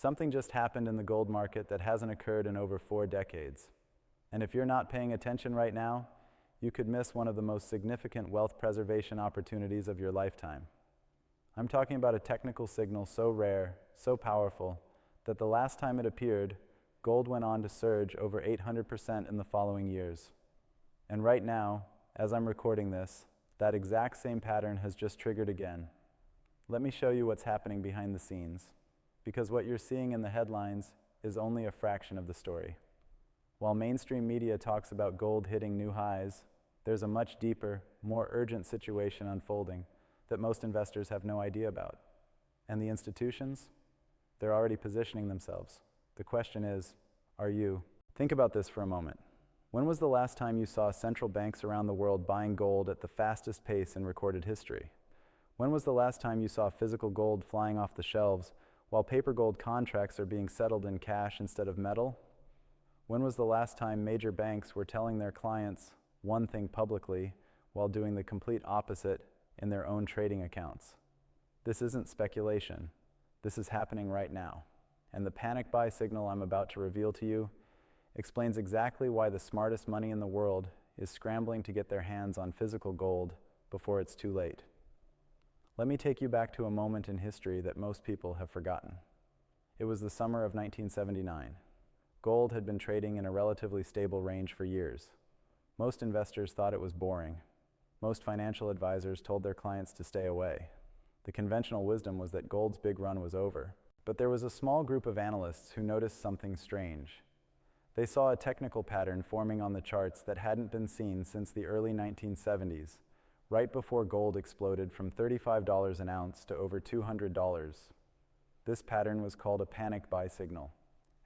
Something just happened in the gold market that hasn't occurred in over 4 decades. And if you're not paying attention right now, you could miss one of the most significant wealth preservation opportunities of your lifetime. I'm talking about a technical signal so rare, so powerful, that the last time it appeared, gold went on to surge over 800% in the following years. And right now, as I'm recording this, that exact same pattern has just triggered again. Let me show you what's happening behind the scenes, because what you're seeing in the headlines is only a fraction of the story. While mainstream media talks about gold hitting new highs, there's a much deeper, more urgent situation unfolding that most investors have no idea about. And the institutions? They're already positioning themselves. The question is, are you? Think about this for a moment. When was the last time you saw central banks around the world buying gold at the fastest pace in recorded history? When was the last time you saw physical gold flying off the shelves while paper gold contracts are being settled in cash instead of metal? When was the last time major banks were telling their clients one thing publicly while doing the complete opposite in their own trading accounts? This isn't speculation. This is happening right now. And the panic buy signal I'm about to reveal to you explains exactly why the smartest money in the world is scrambling to get their hands on physical gold before it's too late. Let me take you back to a moment in history that most people have forgotten. It was the summer of 1979. Gold had been trading in a relatively stable range for years. Most investors thought it was boring. Most financial advisors told their clients to stay away. The conventional wisdom was that gold's big run was over. But there was a small group of analysts who noticed something strange. They saw a technical pattern forming on the charts that hadn't been seen since the early 1970s, right before gold exploded from $35 an ounce to over $200. This pattern was called a panic buy signal,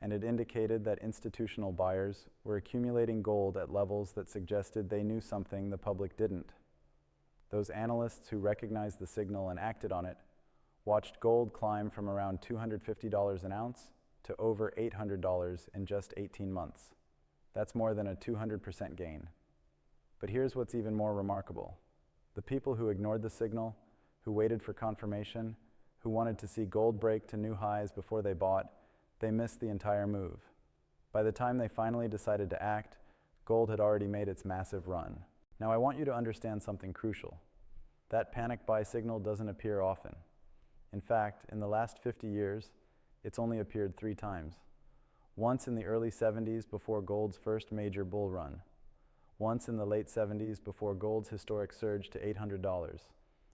and it indicated that institutional buyers were accumulating gold at levels that suggested they knew something the public didn't. Those analysts who recognized the signal and acted on it watched gold climb from around $250 an ounce to over $800 in just 18 months. That's more than a 200% gain. But here's what's even more remarkable. The people who ignored the signal, who waited for confirmation, who wanted to see gold break to new highs before they bought, they missed the entire move. By the time they finally decided to act, gold had already made its massive run. Now I want you to understand something crucial. That panic buy signal doesn't appear often. In fact, in the last 50 years, it's only appeared 3 times. Once in the early 70s before gold's first major bull run. Once in the late 70s before gold's historic surge to $800.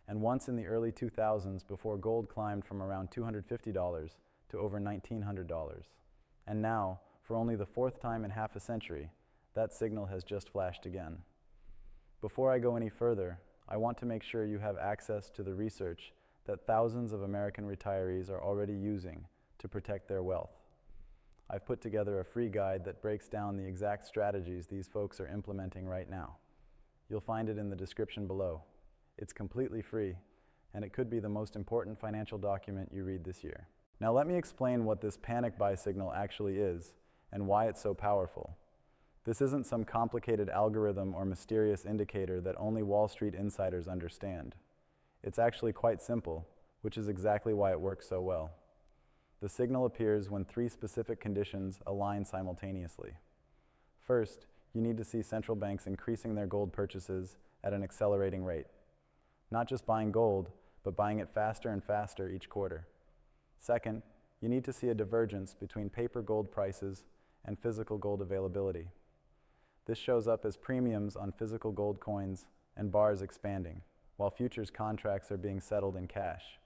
And once in the early 2000s before gold climbed from around $250 to over $1,900. And now, for only the 4th time in half a century, that signal has just flashed again. Before I go any further, I want to make sure you have access to the research that thousands of American retirees are already using to protect their wealth. I've put together a free guide that breaks down the exact strategies these folks are implementing right now. You'll find it in the description below. It's completely free, and it could be the most important financial document you read this year. Now let me explain what this panic buy signal actually is and why it's so powerful. This isn't some complicated algorithm or mysterious indicator that only Wall Street insiders understand. It's actually quite simple, which is exactly why it works so well. The signal appears when 3 specific conditions align simultaneously. First, you need to see central banks increasing their gold purchases at an accelerating rate. Not just buying gold, but buying it faster and faster each quarter. Second, you need to see a divergence between paper gold prices and physical gold availability. This shows up as premiums on physical gold coins and bars expanding, while futures contracts are being settled in cash.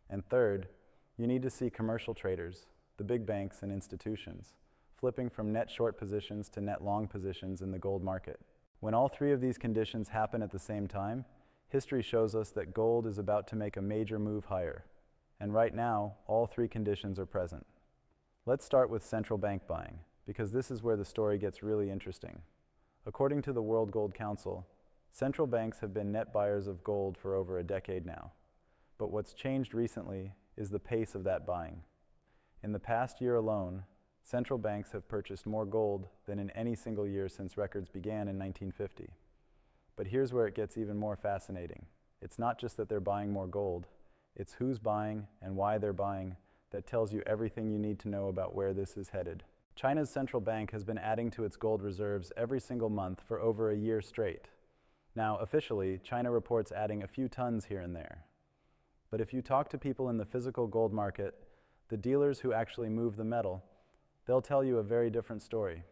And third, you need to see commercial traders, the big banks and institutions, flipping from net short positions to net long positions in the gold market. When all 3 of these conditions happen at the same time, history shows us that gold is about to make a major move higher. And right now, all 3 conditions are present. Let's start with central bank buying, because this is where the story gets really interesting. According to the World Gold Council, central banks have been net buyers of gold for over a decade now. But what's changed recently is the pace of that buying. In the past year alone, central banks have purchased more gold than in any single year since records began in 1950. But here's where it gets even more fascinating. It's not just that they're buying more gold, it's who's buying and why they're buying that tells you everything you need to know about where this is headed. China's central bank has been adding to its gold reserves every single month for over a year straight. Now, officially, China reports adding a few tons here and there. But if you talk to people in the physical gold market, the dealers who actually move the metal, they'll tell you a very different story.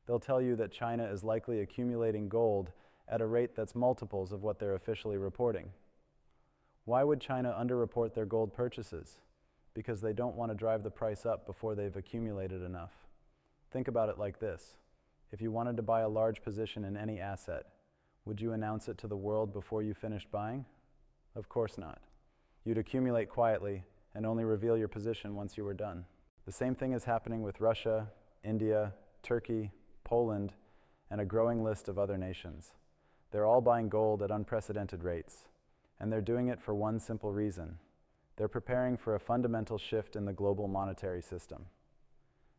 They'll tell you that China is likely accumulating gold at a rate that's multiples of what they're officially reporting. Why would China underreport their gold purchases? Because they don't want to drive the price up before they've accumulated enough. Think about it like this. If you wanted to buy a large position in any asset, would you announce it to the world before you finished buying? Of course not. You'd accumulate quietly and only reveal your position once you were done. The same thing is happening with Russia, India, Turkey, Poland, and a growing list of other nations. They're all buying gold at unprecedented rates, and they're doing it for one simple reason. They're preparing for a fundamental shift in the global monetary system.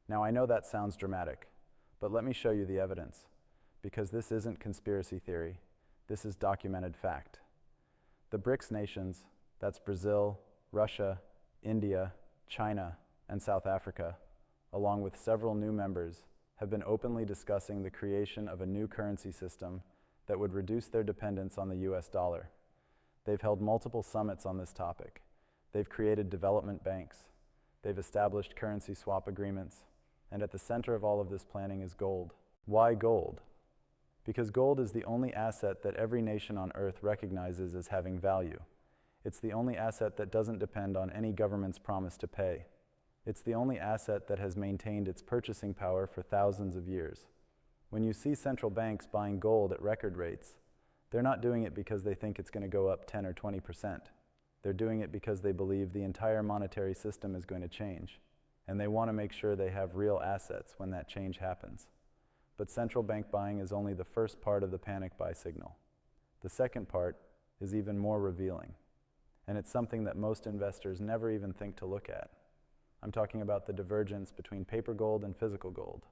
Now, I know that sounds dramatic, but let me show you the evidence, because this isn't conspiracy theory. This is documented fact. The BRICS nations, that's Brazil, Russia, India, China, and South Africa, along with several new members, have been openly discussing the creation of a new currency system that would reduce their dependence on the US dollar. They've held multiple summits on this topic. They've created development banks. They've established currency swap agreements. And at the center of all of this planning is gold. Why gold? Because gold is the only asset that every nation on Earth recognizes as having value. It's the only asset that doesn't depend on any government's promise to pay. It's the only asset that has maintained its purchasing power for thousands of years. When you see central banks buying gold at record rates, they're not doing it because they think it's going to go up 10 or 20%. They're doing it because they believe the entire monetary system is going to change, and they want to make sure they have real assets when that change happens. But central bank buying is only the first part of the panic buy signal. The second part is even more revealing, and it's something that most investors never even think to look at. I'm talking about the divergence between paper gold and physical gold.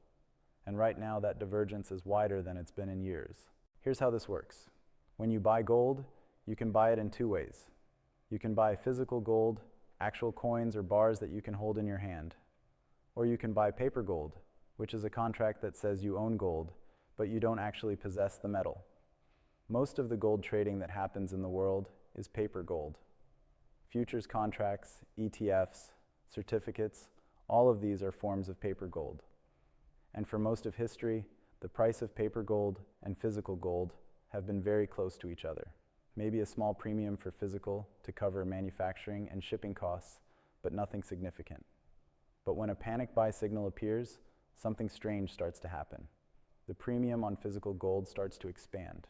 And right now, that divergence is wider than it's been in years. Here's how this works. When you buy gold, you can buy it in two ways. You can buy physical gold, actual coins or bars that you can hold in your hand. Or you can buy paper gold, which is a contract that says you own gold, but you don't actually possess the metal. Most of the gold trading that happens in the world is paper gold. Futures contracts, ETFs, certificates, all of these are forms of paper gold. And for most of history, the price of paper gold and physical gold have been very close to each other. Maybe a small premium for physical to cover manufacturing and shipping costs, but nothing significant. But when a panic buy signal appears, something strange starts to happen. The premium on physical gold starts to expand.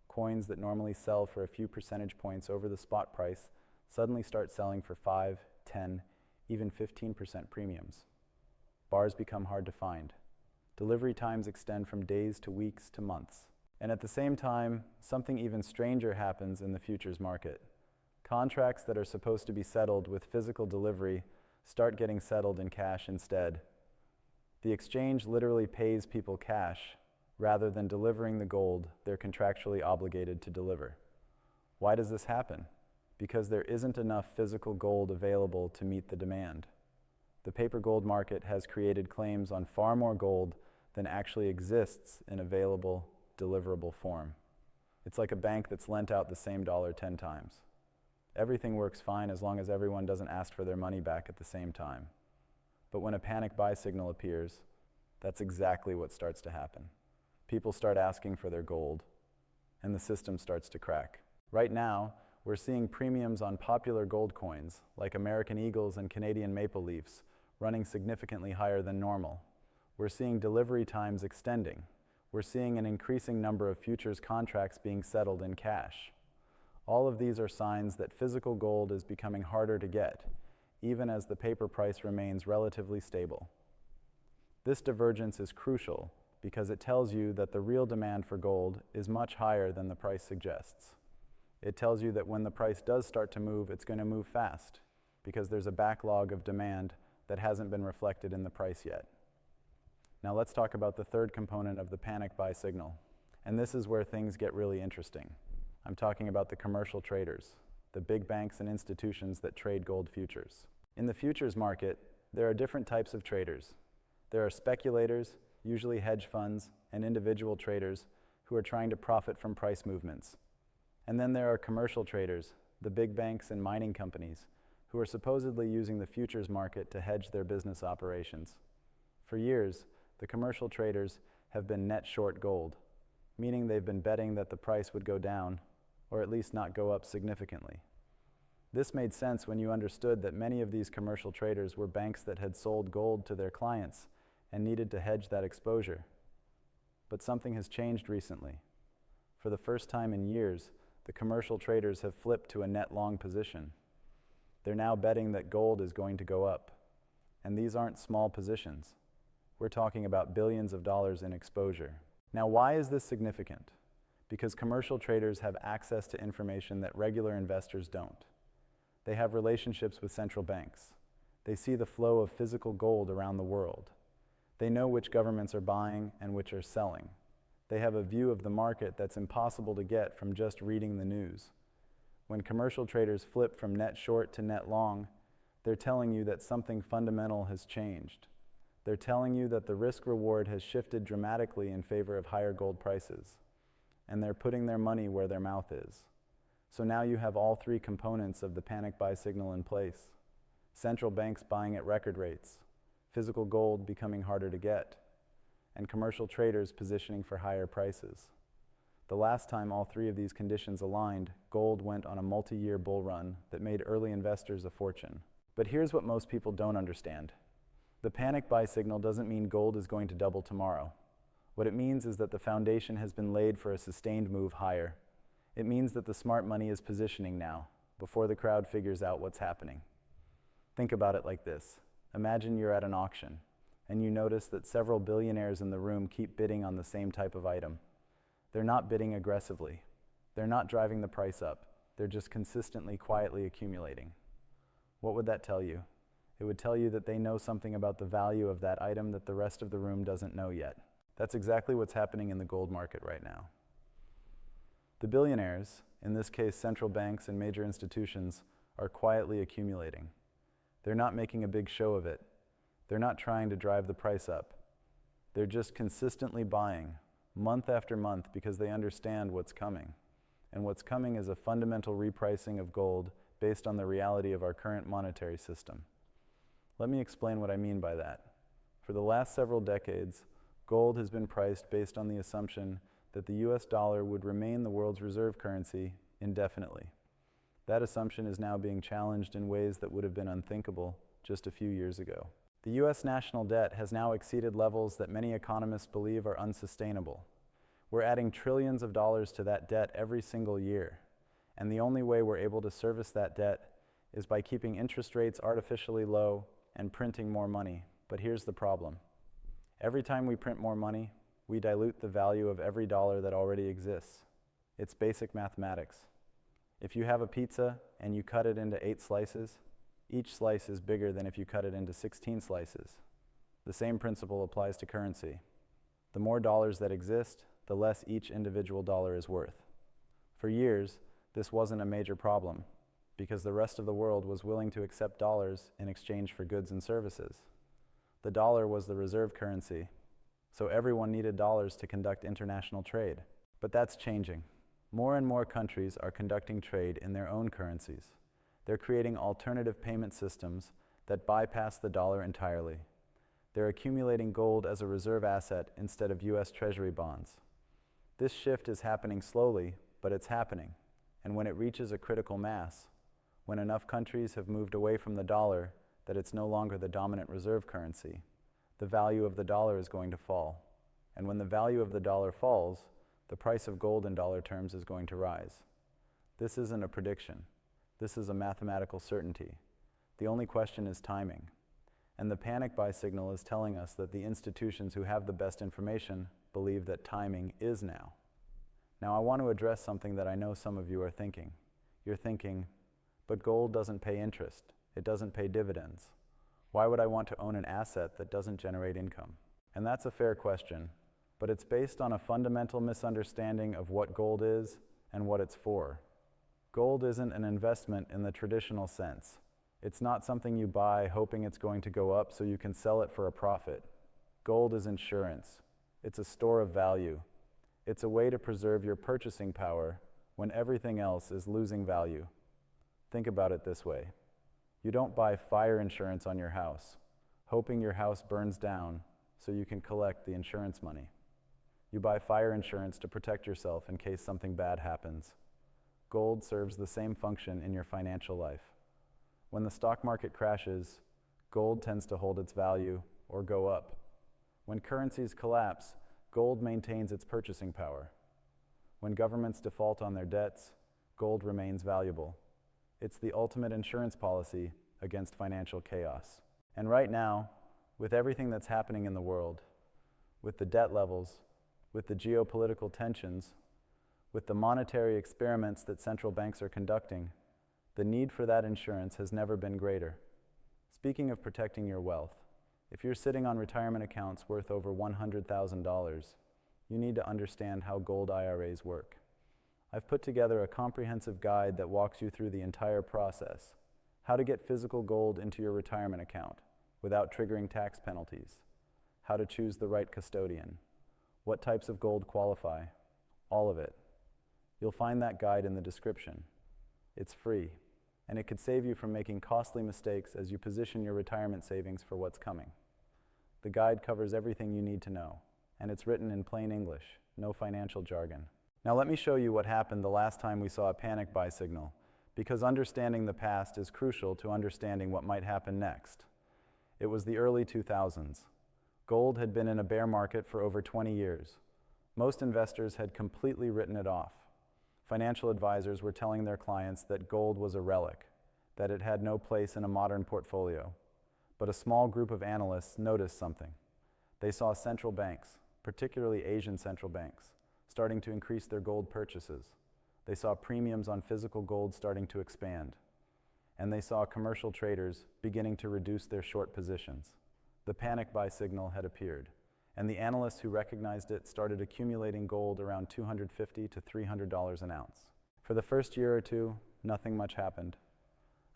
Coins that normally sell for a few percentage points over the spot price suddenly start selling for 5, 10, even 15% premiums. Bars become hard to find. Delivery times extend from days to weeks to months. And at the same time, something even stranger happens in the futures market. Contracts that are supposed to be settled with physical delivery start getting settled in cash instead. The exchange literally pays people cash rather than delivering the gold they're contractually obligated to deliver. Why does this happen? Because there isn't enough physical gold available to meet the demand. The paper gold market has created claims on far more gold than actually exists in available, deliverable form. It's like a bank that's lent out the same dollar 10 times. Everything works fine as long as everyone doesn't ask for their money back at the same time. But when a panic buy signal appears, that's exactly what starts to happen. People start asking for their gold, and the system starts to crack. Right now, we're seeing premiums on popular gold coins, like American Eagles and Canadian Maple Leafs, running significantly higher than normal. We're seeing delivery times extending. We're seeing an increasing number of futures contracts being settled in cash. All of these are signs that physical gold is becoming harder to get, even as the paper price remains relatively stable. This divergence is crucial because it tells you that the real demand for gold is much higher than the price suggests. It tells you that when the price does start to move, it's going to move fast because there's a backlog of demand that hasn't been reflected in the price yet. Now let's talk about the third component of the panic buy signal. And this is where things get really interesting. I'm talking about the commercial traders, the big banks and institutions that trade gold futures. In the futures market, there are different types of traders. There are speculators, usually hedge funds, and individual traders who are trying to profit from price movements. And then there are commercial traders, the big banks and mining companies, who are supposedly using the futures market to hedge their business operations. For years, the commercial traders have been net short gold, meaning they've been betting that the price would go down, or at least not go up significantly. This made sense when you understood that many of these commercial traders were banks that had sold gold to their clients and needed to hedge that exposure. But something has changed recently. For the first time in years, the commercial traders have flipped to a net long position. They're now betting that gold is going to go up. And these aren't small positions. We're talking about billions of dollars in exposure. Now, why is this significant? Because commercial traders have access to information that regular investors don't. They have relationships with central banks. They see the flow of physical gold around the world. They know which governments are buying and which are selling. They have a view of the market that's impossible to get from just reading the news. When commercial traders flip from net short to net long, they're telling you that something fundamental has changed. They're telling you that the risk-reward has shifted dramatically in favor of higher gold prices, and they're putting their money where their mouth is. So now you have all three components of the panic buy signal in place. Central banks buying at record rates, physical gold becoming harder to get, and commercial traders positioning for higher prices. The last time all three of these conditions aligned, gold went on a multi-year bull run that made early investors a fortune. But here's what most people don't understand. The panic buy signal doesn't mean gold is going to double tomorrow. What it means is that the foundation has been laid for a sustained move higher. It means that the smart money is positioning now, before the crowd figures out what's happening. Think about it like this. Imagine you're at an auction, and you notice that several billionaires in the room keep bidding on the same type of item. They're not bidding aggressively. They're not driving the price up. They're just consistently, quietly accumulating. What would that tell you? It would tell you that they know something about the value of that item that the rest of the room doesn't know yet. That's exactly what's happening in the gold market right now. The billionaires, in this case central banks and major institutions, are quietly accumulating. They're not making a big show of it. They're not trying to drive the price up. They're just consistently buying, month after month, because they understand what's coming. And what's coming is a fundamental repricing of gold based on the reality of our current monetary system. Let me explain what I mean by that. For the last several decades, gold has been priced based on the assumption that the US dollar would remain the world's reserve currency indefinitely. That assumption is now being challenged in ways that would have been unthinkable just a few years ago. The US national debt has now exceeded levels that many economists believe are unsustainable. We're adding trillions of dollars to that debt every single year, and the only way we're able to service that debt is by keeping interest rates artificially low and printing more money. But here's the problem. Every time we print more money, we dilute the value of every dollar that already exists. It's basic mathematics. If you have a pizza and you cut it into 8 slices, each slice is bigger than if you cut it into 16 slices. The same principle applies to currency. The more dollars that exist, the less each individual dollar is worth. For years, this wasn't a major problem because the rest of the world was willing to accept dollars in exchange for goods and services. The dollar was the reserve currency, so everyone needed dollars to conduct international trade. But that's changing. More and more countries are conducting trade in their own currencies. They're creating alternative payment systems that bypass the dollar entirely. They're accumulating gold as a reserve asset instead of US Treasury bonds. This shift is happening slowly, but it's happening. And when it reaches a critical mass, when enough countries have moved away from the dollar that it's no longer the dominant reserve currency, the value of the dollar is going to fall. And when the value of the dollar falls, the price of gold in dollar terms is going to rise. This isn't a prediction. This is a mathematical certainty. The only question is timing. And the panic buy signal is telling us that the institutions who have the best information believe that timing is now. Now I want to address something that I know some of you are thinking. You're thinking, but gold doesn't pay interest. It doesn't pay dividends. Why would I want to own an asset that doesn't generate income? And that's a fair question, but it's based on a fundamental misunderstanding of what gold is and what it's for. Gold isn't an investment in the traditional sense. It's not something you buy hoping it's going to go up so you can sell it for a profit. Gold is insurance. It's a store of value. It's a way to preserve your purchasing power when everything else is losing value. Think about it this way. You don't buy fire insurance on your house, hoping your house burns down so you can collect the insurance money. You buy fire insurance to protect yourself in case something bad happens. Gold serves the same function in your financial life. When the stock market crashes, gold tends to hold its value or go up. When currencies collapse, gold maintains its purchasing power. When governments default on their debts, gold remains valuable. It's the ultimate insurance policy against financial chaos. And right now, with everything that's happening in the world, with the debt levels, with the geopolitical tensions, with the monetary experiments that central banks are conducting, the need for that insurance has never been greater. Speaking of protecting your wealth, if you're sitting on retirement accounts worth over $100,000, you need to understand how gold IRAs work. I've put together a comprehensive guide that walks you through the entire process. How to get physical gold into your retirement account without triggering tax penalties. How to choose the right custodian. What types of gold qualify. All of it. You'll find that guide in the description. It's free, and it could save you from making costly mistakes as you position your retirement savings for what's coming. The guide covers everything you need to know, and it's written in plain English, no financial jargon. Now let me show you what happened the last time we saw a panic buy signal, because understanding the past is crucial to understanding what might happen next. It was the early 2000s. Gold had been in a bear market for over 20 years. Most investors had completely written it off. Financial advisors were telling their clients that gold was a relic, that it had no place in a modern portfolio. But a small group of analysts noticed something. They saw central banks, particularly Asian central banks, starting to increase their gold purchases. They saw premiums on physical gold starting to expand. And they saw commercial traders beginning to reduce their short positions. The panic buy signal had appeared, and the analysts who recognized it started accumulating gold around $250 to $300 an ounce. For the first year or two, nothing much happened.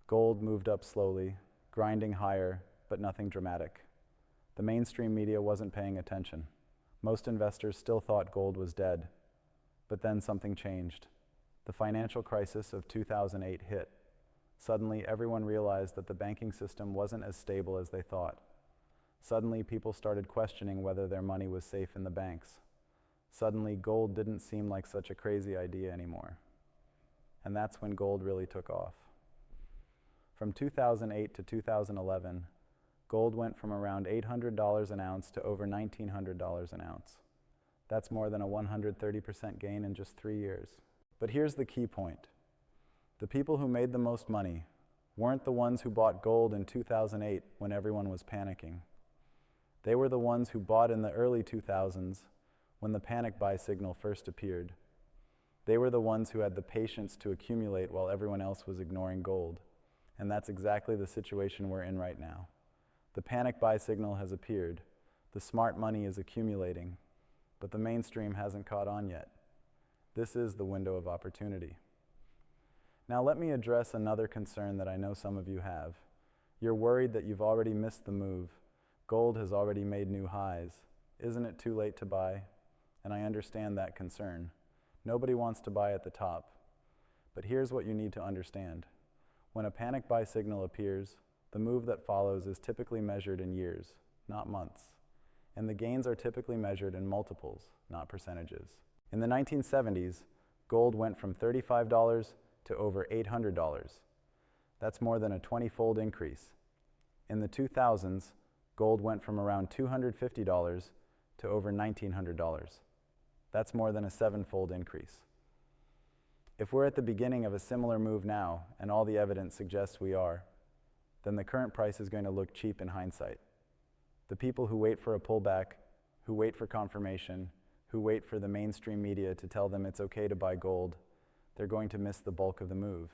Gold moved up slowly, grinding higher, but nothing dramatic. The mainstream media wasn't paying attention. Most investors still thought gold was dead. But then something changed. The financial crisis of 2008 hit. Suddenly, everyone realized that the banking system wasn't as stable as they thought. Suddenly, people started questioning whether their money was safe in the banks. Suddenly, gold didn't seem like such a crazy idea anymore. And that's when gold really took off. From 2008 to 2011, gold went from around $800 an ounce to over $1,900 an ounce. That's more than a 130% gain in just 3 years. But here's the key point. The people who made the most money weren't the ones who bought gold in 2008 when everyone was panicking. They were the ones who bought in the early 2000s when the panic buy signal first appeared. They were the ones who had the patience to accumulate while everyone else was ignoring gold. And that's exactly the situation we're in right now. The panic buy signal has appeared. The smart money is accumulating, but the mainstream hasn't caught on yet. This is the window of opportunity. Now let me address another concern that I know some of you have. You're worried that you've already missed the move. Gold has already made new highs. Isn't it too late to buy? And I understand that concern. Nobody wants to buy at the top. But here's what you need to understand. When a panic buy signal appears, the move that follows is typically measured in years, not months. And the gains are typically measured in multiples, not percentages. In the 1970s, gold went from $35 to over $800. That's more than a 20-fold increase. In the 2000s, gold went from around $250 to over $1,900. That's more than a 7-fold increase. If we're at the beginning of a similar move now, and all the evidence suggests we are, then the current price is going to look cheap in hindsight. The people who wait for a pullback, who wait for confirmation, who wait for the mainstream media to tell them it's okay to buy gold, they're going to miss the bulk of the move.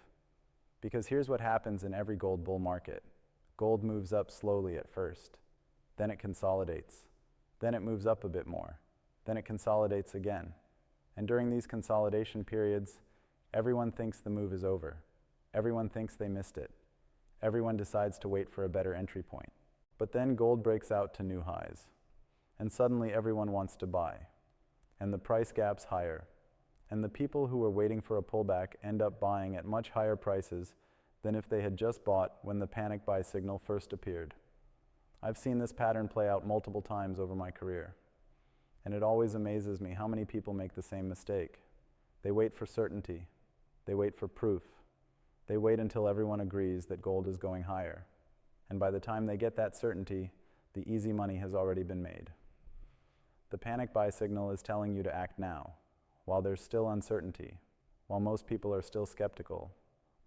Because here's what happens in every gold bull market. Gold moves up slowly at first. Then it consolidates. Then it moves up a bit more. Then it consolidates again. And during these consolidation periods, everyone thinks the move is over. Everyone thinks they missed it. Everyone decides to wait for a better entry point. But then gold breaks out to new highs, and suddenly everyone wants to buy, and the price gap's higher, and the people who were waiting for a pullback end up buying at much higher prices than if they had just bought when the panic buy signal first appeared. I've seen this pattern play out multiple times over my career, and it always amazes me how many people make the same mistake. They wait for certainty. They wait for proof. They wait until everyone agrees that gold is going higher. And by the time they get that certainty, the easy money has already been made. The panic buy signal is telling you to act now, while there's still uncertainty, while most people are still skeptical,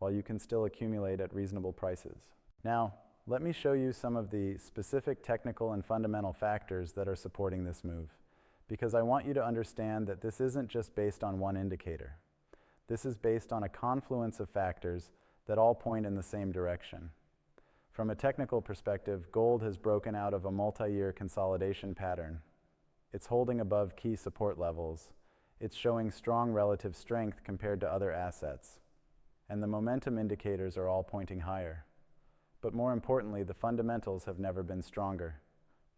while you can still accumulate at reasonable prices. Now, let me show you some of the specific technical and fundamental factors that are supporting this move, because I want you to understand that this isn't just based on one indicator. This is based on a confluence of factors that all point in the same direction. From a technical perspective, gold has broken out of a multi-year consolidation pattern. It's holding above key support levels. It's showing strong relative strength compared to other assets. And the momentum indicators are all pointing higher. But more importantly, the fundamentals have never been stronger.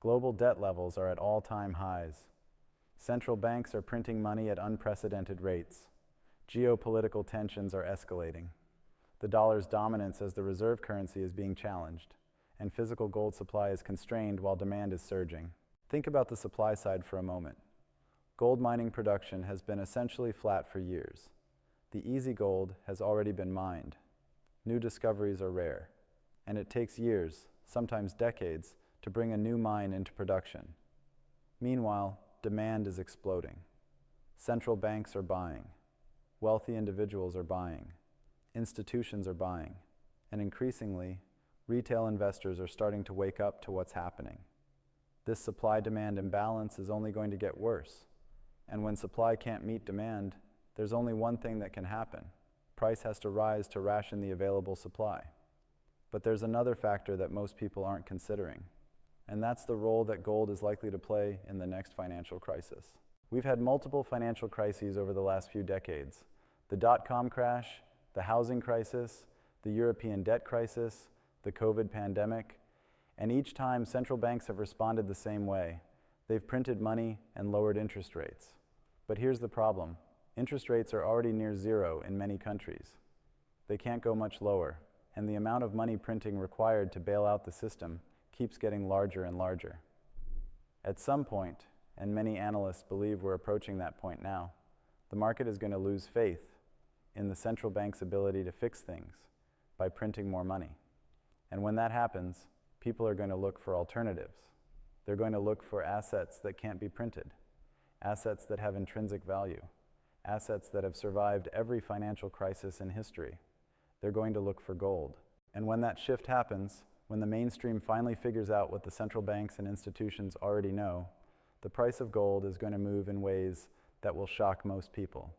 Global debt levels are at all-time highs. Central banks are printing money at unprecedented rates. Geopolitical tensions are escalating. The dollar's dominance as the reserve currency is being challenged, and physical gold supply is constrained while demand is surging. Think about the supply side for a moment. Gold mining production has been essentially flat for years. The easy gold has already been mined. New discoveries are rare, and it takes years, sometimes decades, to bring a new mine into production. Meanwhile, demand is exploding. Central banks are buying. Wealthy individuals are buying. Institutions are buying. And increasingly, retail investors are starting to wake up to what's happening. This supply-demand imbalance is only going to get worse. And when supply can't meet demand, there's only one thing that can happen. Price has to rise to ration the available supply. But there's another factor that most people aren't considering, and that's the role that gold is likely to play in the next financial crisis. We've had multiple financial crises over the last few decades. The dot-com crash, the housing crisis, the European debt crisis, the COVID pandemic, and each time central banks have responded the same way. They've printed money and lowered interest rates. But here's the problem. Interest rates are already near zero in many countries. They can't go much lower, and the amount of money printing required to bail out the system keeps getting larger and larger. At some point, and many analysts believe we're approaching that point now, the market is going to lose faith in the central bank's ability to fix things by printing more money. And when that happens, people are going to look for alternatives. They're going to look for assets that can't be printed, assets that have intrinsic value, assets that have survived every financial crisis in history. They're going to look for gold. And when that shift happens, when the mainstream finally figures out what the central banks and institutions already know, the price of gold is going to move in ways that will shock most people.